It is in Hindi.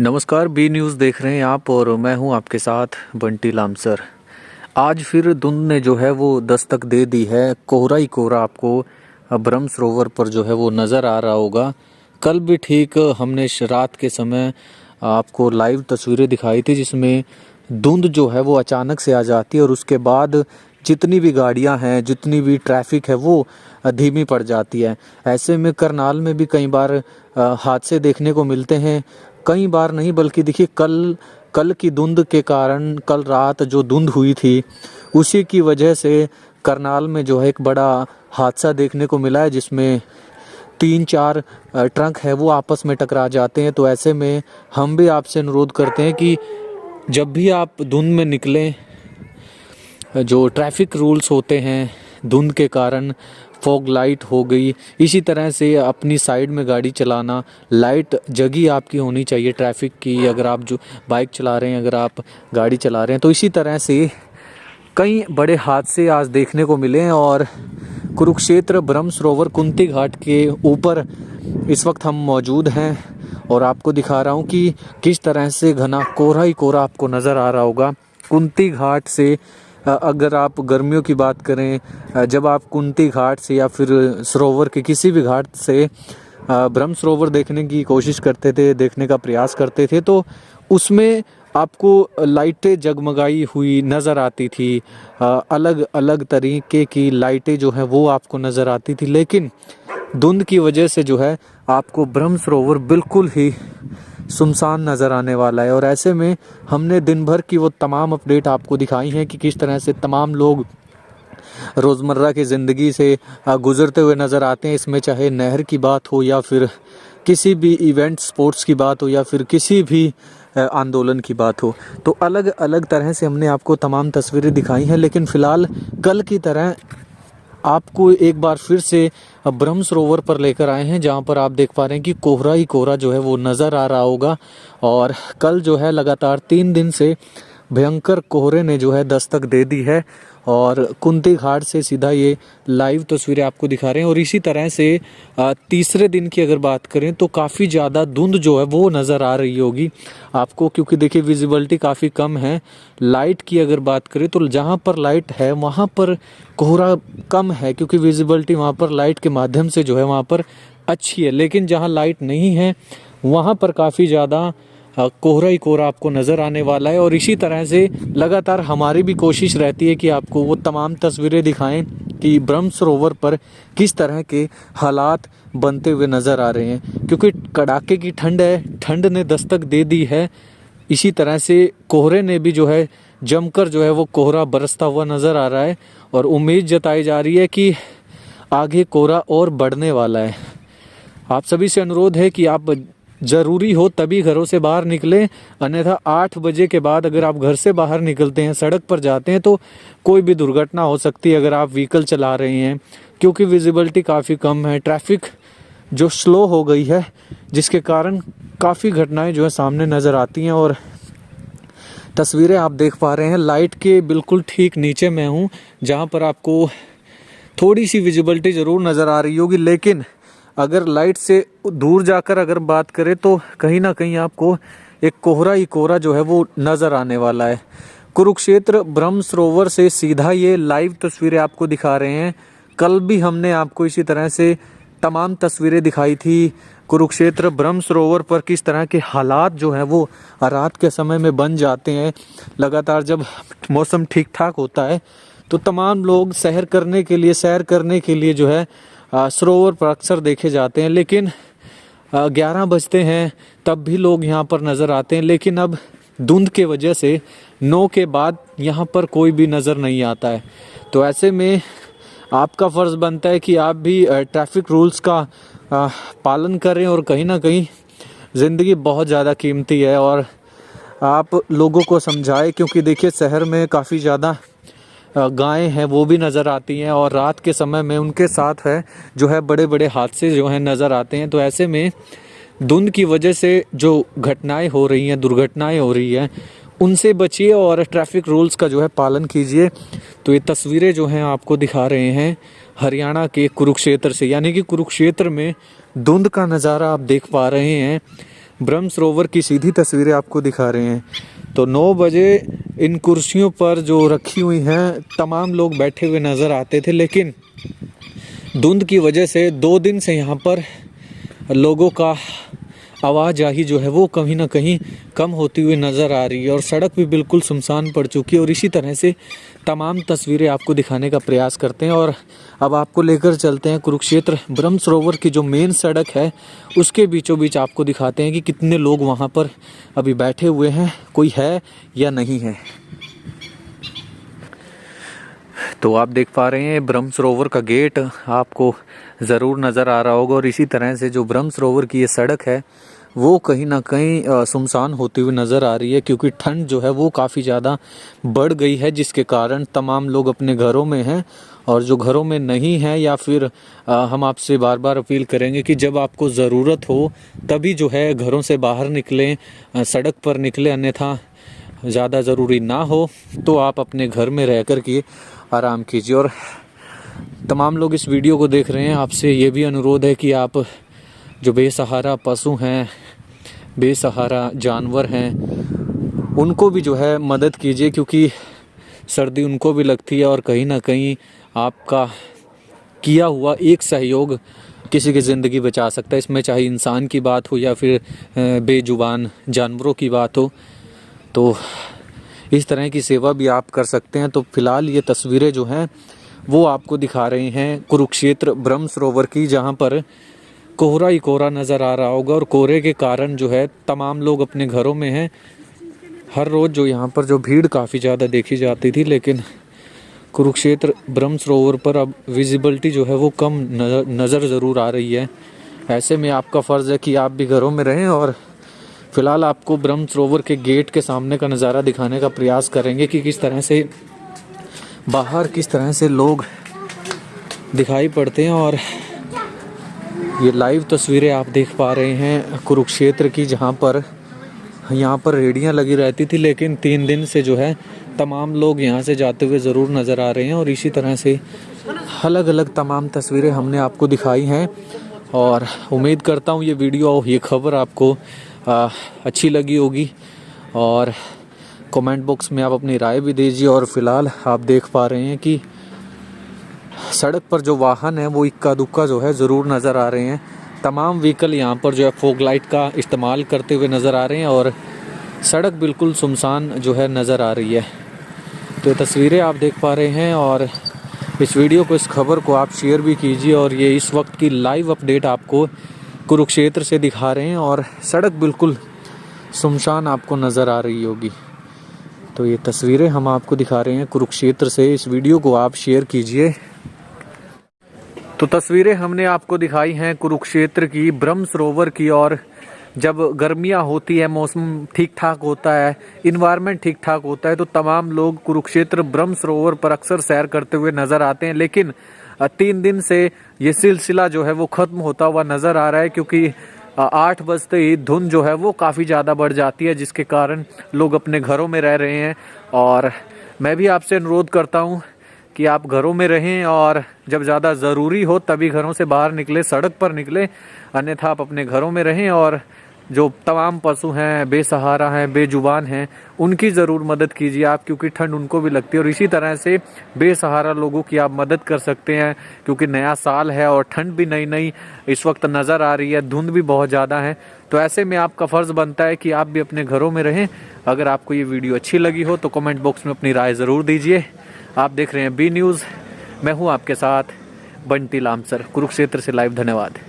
नमस्कार, बी न्यूज़ देख रहे हैं आप और मैं हूं आपके साथ बंटी लामसर। आज फिर धुंध ने जो है वो दस्तक दे दी है। कोहरा ही कोहरा आपको ब्रह्म सरोवर पर जो है वो नज़र आ रहा होगा। कल भी ठीक हमने रात के समय आपको लाइव तस्वीरें दिखाई थी जिसमें धुंध जो है वो अचानक से आ जाती है और उसके बाद जितनी भी गाड़ियां हैं, जितनी भी ट्रैफिक है वो धीमी पड़ जाती है। ऐसे में करनाल में भी कई बार हादसे देखने को मिलते हैं। कई बार नहीं बल्कि देखिए कल की धुंध के कारण, कल रात जो धुंध हुई थी उसी की वजह से करनाल में जो है एक बड़ा हादसा देखने को मिला है जिसमें 3-4 ट्रक है वो आपस में टकरा जाते हैं। तो ऐसे में हम भी आपसे अनुरोध करते हैं कि जब भी आप धुंध में निकलें, जो ट्रैफिक रूल्स होते हैं धुंध के कारण, फॉग लाइट हो गई, इसी तरह से अपनी साइड में गाड़ी चलाना, लाइट जगी आपकी होनी चाहिए ट्रैफिक की। अगर आप जो बाइक चला रहे हैं, अगर आप गाड़ी चला रहे हैं, तो इसी तरह से कई बड़े हादसे आज देखने को मिले हैं। और कुरुक्षेत्र ब्रह्म सरोवर कुंती घाट के ऊपर इस वक्त हम मौजूद हैं और आपको दिखा रहा हूँ कि किस तरह से घना कोहरा ही कोहरा आपको नज़र आ रहा होगा। कुंती घाट से अगर आप गर्मियों की बात करें, जब आप कुंती घाट से या फिर सरोवर के किसी भी घाट से ब्रह्म सरोवर देखने की कोशिश करते थे, देखने का प्रयास करते थे, तो उसमें आपको लाइटें जगमगाई हुई नज़र आती थी। अलग अलग तरीके की लाइटें जो हैं वो आपको नज़र आती थी। लेकिन धुंध की वजह से जो है आपको ब्रह्म सरोवर बिल्कुल ही सुनसान नज़र आने वाला है। और ऐसे में हमने दिन भर की वो तमाम अपडेट आपको दिखाई हैं कि किस तरह से तमाम लोग रोज़मर्रा की ज़िंदगी से गुज़रते हुए नज़र आते हैं। इसमें चाहे नहर की बात हो या फिर किसी भी इवेंट स्पोर्ट्स की बात हो या फिर किसी भी आंदोलन की बात हो, तो अलग अलग तरह से हमने आपको तमाम तस्वीरें दिखाई हैं। लेकिन फ़िलहाल कल की तरह आपको एक बार फिर से ब्रह्म सरोवर पर लेकर आए हैं, जहां पर आप देख पा रहे हैं कि कोहरा ही कोहरा जो है वो नज़र आ रहा होगा। और कल जो है लगातार 3 दिन से भयंकर कोहरे ने जो है दस्तक दे दी है और कुंती घाट से सीधा ये लाइव तस्वीरें आपको दिखा रहे हैं। और इसी तरह से तीसरे दिन की अगर बात करें तो काफ़ी ज़्यादा धुंध जो है वो नज़र आ रही होगी आपको, क्योंकि देखिए विजिबिलिटी काफ़ी कम है। लाइट की अगर बात करें तो जहाँ पर लाइट है वहाँ पर कोहरा कम है, क्योंकि विजिबिलिटी वहाँ पर लाइट के माध्यम से जो है वहाँ पर अच्छी है। लेकिन जहाँ लाइट नहीं है वहाँ पर काफ़ी ज़्यादा कोहरा ही कोहरा आपको नज़र आने वाला है। और इसी तरह से लगातार हमारी भी कोशिश रहती है कि आपको वो तमाम तस्वीरें दिखाएं कि ब्रह्म सरोवर पर किस तरह के हालात बनते हुए नज़र आ रहे हैं, क्योंकि कड़ाके की ठंड है, ठंड ने दस्तक दे दी है। इसी तरह से कोहरे ने भी जो है जमकर जो है वो कोहरा बरसता हुआ नज़र आ रहा है और उम्मीद जताई जा रही है कि आगे कोहरा और बढ़ने वाला है। आप सभी से अनुरोध है कि आप ज़रूरी हो तभी घरों से बाहर निकलें, अन्यथा 8 बजे के बाद अगर आप घर से बाहर निकलते हैं, सड़क पर जाते हैं, तो कोई भी दुर्घटना हो सकती है अगर आप व्हीकल चला रहे हैं, क्योंकि विजिबिलिटी काफ़ी कम है, ट्रैफिक जो स्लो हो गई है, जिसके कारण काफ़ी घटनाएं जो है सामने नज़र आती हैं। और तस्वीरें आप देख पा रहे हैं लाइट के बिल्कुल ठीक नीचे मैं हूँ, जहाँ पर आपको थोड़ी सी विजिबिलिटी ज़रूर नज़र आ रही होगी। लेकिन अगर लाइट से दूर जाकर अगर बात करें तो कहीं ना कहीं आपको एक कोहरा ही कोहरा जो है वो नज़र आने वाला है। कुरुक्षेत्र ब्रह्म सरोवर से सीधा ये लाइव तस्वीरें आपको दिखा रहे हैं। कल भी हमने आपको इसी तरह से तमाम तस्वीरें दिखाई थी कुरुक्षेत्र ब्रह्म सरोवर पर किस तरह के हालात जो हैं वो रात के समय में बन जाते हैं। लगातार जब मौसम ठीक ठाक होता है तो तमाम लोग सैर करने के लिए जो है सरोवर पर अक्सर देखे जाते हैं। लेकिन 11 बजते हैं तब भी लोग यहाँ पर नज़र आते हैं। लेकिन अब धुंध के वजह से 9 के बाद यहाँ पर कोई भी नज़र नहीं आता है। तो ऐसे में आपका फ़र्ज़ बनता है कि आप भी ट्रैफिक रूल्स का पालन करें और कहीं ना कहीं ज़िंदगी बहुत ज़्यादा कीमती है और आप लोगों को समझाएं, क्योंकि देखिए शहर में काफ़ी ज़्यादा गायें हैं वो भी नज़र आती हैं और रात के समय में उनके साथ है जो है बड़े बड़े हादसे जो हैं नज़र आते हैं। तो ऐसे में धुंध की वजह से जो घटनाएं हो रही हैं, दुर्घटनाएं हो रही हैं, उनसे बचिए और ट्रैफिक रूल्स का जो है पालन कीजिए। तो ये तस्वीरें जो हैं आपको दिखा रहे हैं हरियाणा के कुरुक्षेत्र से, यानी कि कुरुक्षेत्र में धुंध का नज़ारा आप देख पा रहे हैं। ब्रह्म सरोवर की सीधी तस्वीरें आपको दिखा रहे हैं। तो 9 बजे इन कुर्सियों पर जो रखी हुई हैं तमाम लोग बैठे हुए नज़र आते थे, लेकिन धुंध की वजह से 2 दिन से यहाँ पर लोगों का आवाजाही जो है वो कहीं ना कहीं कम होती हुई नज़र आ रही है और सड़क भी बिल्कुल सुनसान पड़ चुकी है। और इसी तरह से तमाम तस्वीरें आपको दिखाने का प्रयास करते हैं और अब आपको लेकर चलते हैं कुरुक्षेत्र ब्रह्म सरोवर की जो मेन सड़क है उसके बीचों बीच आपको दिखाते हैं कि कितने लोग वहाँ पर अभी बैठे हुए हैं, कोई है या नहीं है। तो आप देख पा रहे हैं ब्रह्म सरोवर का गेट आपको ज़रूर नज़र आ रहा होगा और इसी तरह से जो ब्रह्म सरोवर की ये सड़क है वो कहीं ना कहीं सुनसान होती हुई नज़र आ रही है, क्योंकि ठंड जो है वो काफ़ी ज़्यादा बढ़ गई है, जिसके कारण तमाम लोग अपने घरों में हैं। और जो घरों में नहीं है या फिर हम आपसे बार बार अपील करेंगे कि जब आपको ज़रूरत हो तभी जो है घरों से बाहर निकलें, सड़क पर निकलें, अन्यथा ज़्यादा ज़रूरी ना हो तो आप अपने घर में रह कर के आराम कीजिए। और तमाम लोग इस वीडियो को देख रहे हैं, आपसे ये भी अनुरोध है कि आप जो बेसहारा पशु हैं, बेसहारा जानवर हैं, उनको भी जो है मदद कीजिए, क्योंकि सर्दी उनको भी लगती है और कहीं ना कहीं आपका किया हुआ एक सहयोग किसी की ज़िंदगी बचा सकता है। इसमें चाहे इंसान की बात हो या फिर बेजुबान जानवरों की बात हो, तो इस तरह की सेवा भी आप कर सकते हैं। तो फिलहाल ये तस्वीरें जो हैं वो आपको दिखा रहे हैं कुरुक्षेत्र ब्रह्म सरोवर की, जहाँ पर कोहरा ही कोहरा नज़र आ रहा होगा और कोहरे के कारण जो है तमाम लोग अपने घरों में हैं। हर रोज़ जो यहाँ पर जो भीड़ काफ़ी ज़्यादा देखी जाती थी, लेकिन कुरुक्षेत्र ब्रह्म सरोवर पर अब विजिबिलिटी जो है वो कम नज़र ज़रूर आ रही है। ऐसे में आपका फ़र्ज़ है कि आप भी घरों में रहें और फ़िलहाल आपको ब्रह्म सरोवर के गेट के सामने का नज़ारा दिखाने का प्रयास करेंगे कि किस तरह से बाहर किस तरह से लोग दिखाई पड़ते हैं। और ये लाइव तस्वीरें आप देख पा रहे हैं कुरुक्षेत्र की, जहाँ पर यहाँ पर रेहड़ियाँ लगी रहती थी, लेकिन 3 दिन से जो है तमाम लोग यहाँ से जाते हुए ज़रूर नज़र आ रहे हैं। और इसी तरह से अलग अलग तमाम तस्वीरें हमने आपको दिखाई हैं और उम्मीद करता हूँ ये वीडियो, ये खबर आपको अच्छी लगी होगी। और कमेंट बॉक्स में आप अपनी राय भी दीजिए। और फिलहाल आप देख पा रहे हैं कि सड़क पर जो वाहन है वो इक्का दुक्का जो है ज़रूर नज़र आ रहे हैं। तमाम व्हीकल यहाँ पर जो है फॉग लाइट का इस्तेमाल करते हुए नज़र आ रहे हैं और सड़क बिल्कुल सुनसान जो है नज़र आ रही है। तो ये तस्वीरें आप देख पा रहे हैं और इस वीडियो को, इस खबर को आप शेयर भी कीजिए। और ये इस वक्त की लाइव अपडेट आपको कुरुक्षेत्र से दिखा रहे हैं और सड़क बिल्कुल सुनसान आपको नज़र आ रही होगी। तो ये तस्वीरें हम आपको दिखा रहे हैं कुरुक्षेत्र से। इस वीडियो को आप शेयर कीजिए। तो तस्वीरें हमने आपको दिखाई हैं कुरुक्षेत्र की, ब्रह्म सरोवर की। और जब गर्मियां होती है, मौसम ठीक ठाक होता है, इन्वायरमेंट ठीक ठाक होता है, तो तमाम लोग कुरुक्षेत्र ब्रह्म सरोवर पर अक्सर सैर करते हुए नज़र आते हैं। लेकिन 3 दिन से ये सिलसिला जो है वो ख़त्म होता हुआ नज़र आ रहा है, क्योंकि 8 बजते ही धुंध जो है वो काफ़ी ज़्यादा बढ़ जाती है, जिसके कारण लोग अपने घरों में रह रहे हैं। और मैं भी आपसे अनुरोध करता हूँ कि आप घरों में रहें और जब ज़्यादा ज़रूरी हो तभी घरों से बाहर निकले, सड़क पर निकले, अन्यथा आप अपने घरों में रहें। और जो तमाम पशु हैं, बेसहारा हैं, बेजुबान हैं, उनकी ज़रूर मदद कीजिए आप, क्योंकि ठंड उनको भी लगती है। और इसी तरह से बेसहारा लोगों की आप मदद कर सकते हैं, क्योंकि नया साल है और ठंड भी नई नई इस वक्त नज़र आ रही है, धुंध भी बहुत ज़्यादा है। तो ऐसे में आपका फ़र्ज़ बनता है कि आप भी अपने घरों में रहें। अगर आपको ये वीडियो अच्छी लगी हो तो कमेंट बॉक्स में अपनी राय ज़रूर दीजिए। आप देख रहे हैं बी न्यूज़, मैं हूँ आपके साथ बंटी लामसर, कुरुक्षेत्र से लाइव। धन्यवाद।